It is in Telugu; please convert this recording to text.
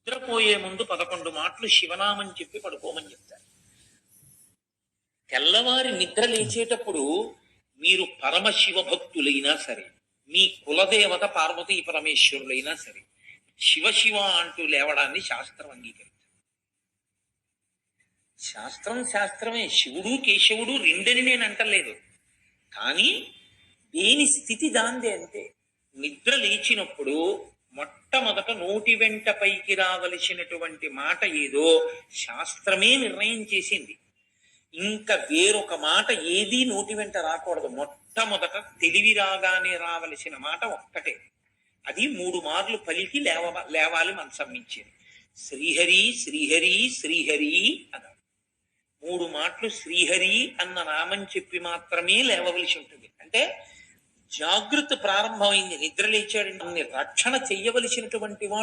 నిద్రపోయే ముందు 11 మాటలు శివనామని చెప్పి పడుకోమని చెప్తారు. తెల్లవారి నిద్ర లేచేటప్పుడు మీరు పరమశివ భక్తులైనా సరే, మీ కులదేవత పార్వతీ పరమేశ్వరులైనా సరే, శివ శివ అంటూ లేవడాన్ని శాస్త్రం అంగీకరిస్తుంది. శాస్త్రమే. శివుడు కేశవుడు రెండని నేను అంటలేదు, కానీ దేని స్థితి దాందే. అంతే. నిద్ర లేచినప్పుడు మొట్టమొదట నోటి వెంట పైకి రావలసినటువంటి మాట ఏదో శాస్త్రమే నిర్ణయం చేసింది. ఇంకా వేరొక మాట ఏదీ నోటి వెంట రాకూడదు. మొట్టమొదట తెలివి రాగానే రావలసిన మాట ఒక్కటే. అది 3 మార్లు పలికి లేవాలి మనసం మించింది. శ్రీహరి శ్రీహరి శ్రీహరి అన 3 మాటలు శ్రీహరి అన్న నామం చెప్పి మాత్రమే లేవవలసి ఉంటుంది. అంటే జాగృతి ప్రారంభమైంది. నిద్ర లేచాడు రక్షణ చెయ్యవలసినటువంటి వాడు